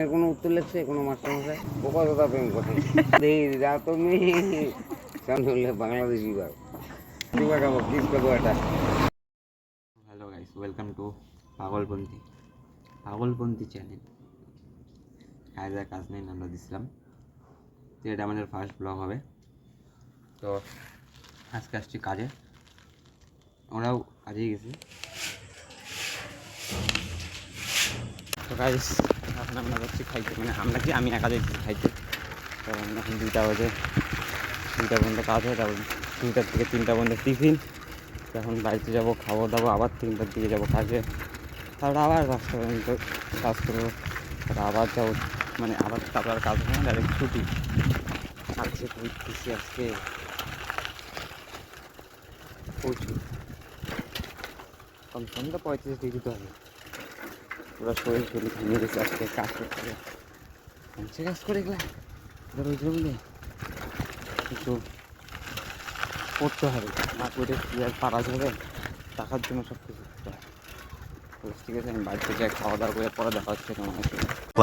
কোনো উত্তর লিখছে কোনো মাস্টারমশাই বোকা দাদা প্রেম করে যা তুমি শুনলে বাংলাদেশি ভাব প্লিজ করবো এটা। Hello guys, welcome to Pagalpanthi channel. কাজ নেই আমরা দিছিলাম, তো এটা আমাদের ফার্স্ট ব্লগ হবে। তো আজকে আসছি কাজে, ওরাও কাজেই গেছে। তো গাইস এখন আমরা যাচ্ছি খাইতে, মানে আমি একা যাচ্ছি খাইতে, কারণ এখন 2টা বাজে, 2টা পর্যন্ত কাজ হয়, তারপর 2টা থেকে 3টা পর্যন্ত টিফিন। এখন বাড়িতে যাবো, খাবো দাবো, আবার 3টার দিকে যাবো কাজে, তারপর আবার 5টা পর্যন্ত কাজ করবো, তারপর আবার যাবো, মানে আবার তারপর কাজ হবে না, ডাইরেক্ট ছুটি। আজকে খুবই খুশি, আজকে প্রচুর কমসে কম 35 ডিগ্রি তো হবে। পুরো শরীর ঘুমিয়ে গেছে, আজকে কাজ করতে হবে, কাজ করে গেলে রোজ মিলে কিছু করতে হবে, না করে কি আর পারা যাবে, টাকার জন্য সব কিছু করতে হবে। ঠিক আছে, আমি বাড়িতে যাই, খাওয়া দাওয়া করে পরে দেখা হচ্ছে তোমার সাথে।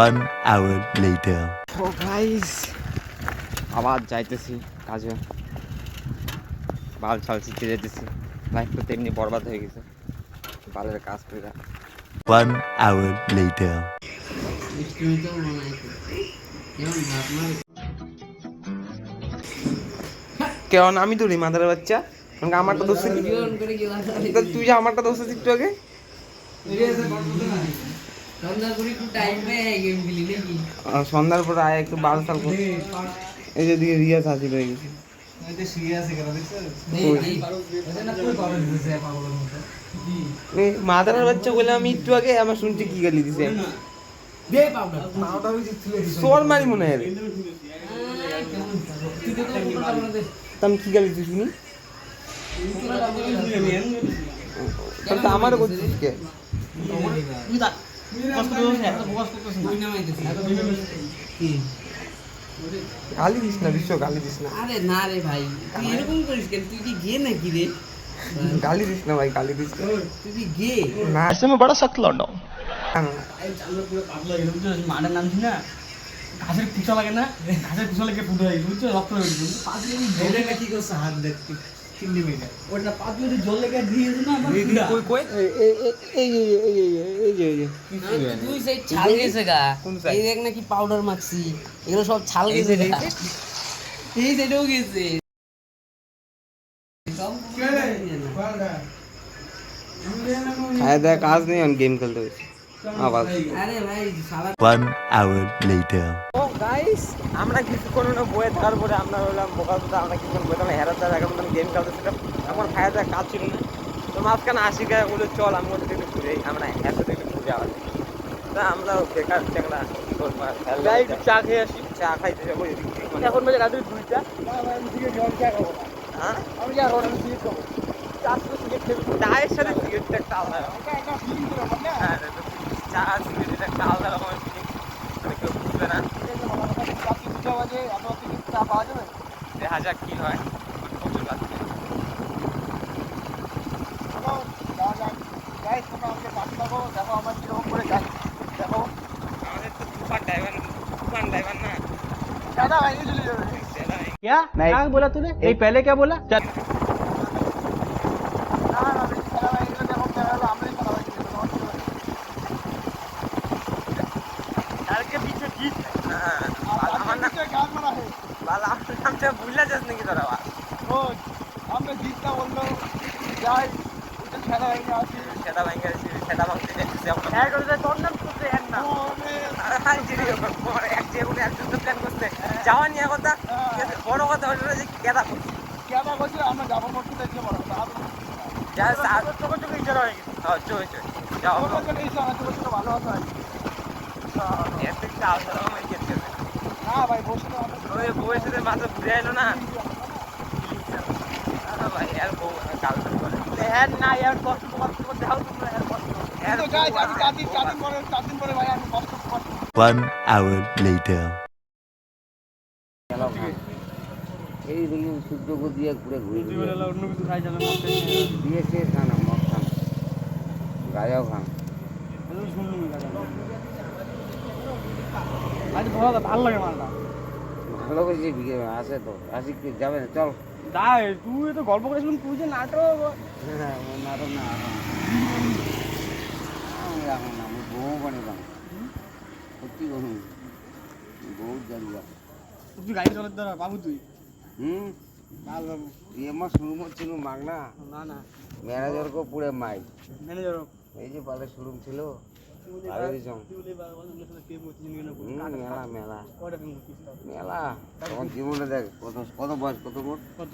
1 hour later. ও গাইস, আবার যাইতেছি কাজে, বাল ছাল ছিটতে যেতেছি। লাইফ তো তেমনি বরবাদ হয়ে গেছে বালের কাজ করে। 1 hour later. কেন আমি তো রে মাদার বাচ্চা, আমারটা দোষ, তুই যে আমারটা দোষ একটু আগে সন্ধ্যার পরে আয় একটু বাল সাল কর। এই যে দিকে রিয়াজ হাজির হয়ে গেছে। মাদার বাচ্চা বলে আমি একটু আগে আমার শুনছি কি গালি দিছে, সোর মারি মনে হয়। আমি কি গালি দিছি শুনি, আমারও করছিস কে? গালি দিস না বিশ্ব, গালি দিস না। আরে না রে ভাই, তুই এরকম করিস কেন? তুই কি গে নাকি রে? গালি দিস না ভাই, গালি দিস না। তুই কি গে? না ऐसे में बड़ा सख्त लौंडा हूं। মাঠের নামছি না, ঘাসের কুচা লাগে না, ঘাসের কুচা লাগে ফুটে যায়, বুঝছো? রক্ত হয়ে গেছে 5 মিনিট কি করছে হাত দেখতে 3 মিনিট ওটা 5 মিনিট জল লেগে দিয়েছে না আমার পুরা। কই কই এই যে তুই সেই ছাল গেছে গা, এই দেখ না কি পাউডার মাখছি, এগুলো সব ছাল গেছে গা, এই সেটাও গেছে। খায় দেয় কাজ নেই, আমি গেম খেলতে গেছি আবার। আরে ভাই সারা 1 hour later. ও গাইস, আমরা কিছুক্ষণ বয়ে থাকার পরে আমরা হলাম বোকা দুটা, আমরা কিছুক্ষণ বইতাম হেরাতে এখন গেম খেলতেছিলাম, আমার খায় দেয় কাজ ছিল না। তো মাঝখানে আসি গায়ে বলে চল আমি ওদের একটু ঘুরে, আমরা একসাথে একটু ঘুরে আবার। তা আমরা বেকার চ্যাংলা চা খেয়ে আসি, চা খাইতে যাবো। এখন বাজে রাত্রি 2টা। হ্যাঁ আমি যা খাবো, আমি সিগারেট খাবো, চায়ের সাথে সিগারেটটা একটা আলাদা, হ্যাঁ চা সিগারেট একটা আলাদা রকমের ফিলিং, মানে কেউ বুঝবে না। দেখা যাক কি হয়, প্রচুর বাচ্চা। আমাদের তো তুফান ড্রাইভার না। क्या क्या बोला तूने? नहीं पहले क्या बोला? चल के पीछे जीत আমার নামটা ভুলে যাস নাকি তোরা? আমরা জিতটা বললো যাই খেলা ভেঙে আসি, সেটা ভাঙে সেটা ভাঙতে যাচ্ছি আমরা। তোর नाम করতে এক না একজন তো প্ল্যান করছে যাওয়া নিয়ে কথা, বড় কথা হলো যে কেদা করছে, কেনা করছি আমরা যাবো করতে দেখলে বড় কথা চোখে চোখে ইচ্ছা হয়ে গেছে। চলছে যাওয়া ভালো হতো না ভাই, বসে তো ওই বউয়ের সাথে মাথা ঘুরে এলো না ভাই, আর বউ গার্লফ্রেন্ড করে হ্যাঁ না, আর কষ্ট করতে দাও তোমরা, আর কষ্ট যাই, আমি 4 দিন পরে ভাই আমি কষ্ট 1 hour later. এই দেখি সূর্য দিয়ে ঘুরে ঘুরে অন্য কিছু খাই যাবে দিয়েছে খানা মদ খান গাঁজাও খান। বাড়ি ধরা ভালো লাগে মালটা। ভালো করে যে বিকে আছে তো আসি কি যাবে না চল যাই তুই তো গল্প করেছিলাম তুই যে নাটক হ্যাঁ নাটক না এখন না আমি বউ বানিলাম সত্যি বলুন বউ জানিলাম তুই গাড়ি চালাতে ধরা বাবু তুই ভাল বাবু আমার শুরু করছিল মাগ না না না ম্যানেজারকেও পুরে মাই ম্যানেজার এই যে পালে শুরু ছিল আগে দিছম মেলা মেলা মেলা তখন জীবনে দেখ কত কত বয়স কত মোট কত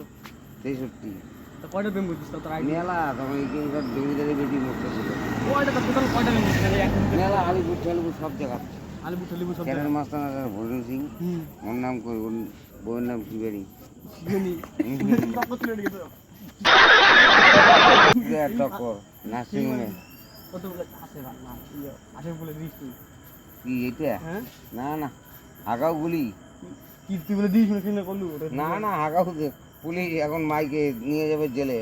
63 কয়টা প্রেম করছিস তোর মেলা তখন এখানকার জমিদারি বেশি মুক্ত ছিল কয়টা টোটাল কয়টা প্রেম করছিস মেলা আলিপুর ঠালিপুর সব জায়গা আলিপুর টালিপুর সব ক্যারের মাস্টার ভরুন সিং ওর নাম কই ওর বউয়ের নাম কি বেরি টক্কর নার্সিং হোমে কতগুলো আছে না আছে বলে দিস তুই কি এটা হ্যাঁ না না হাগাও গুলি কি তুই বলে দিস না কিনা করলু না না হাগাও পুলিশ এখন মাইকে নিয়ে যাবে জেলে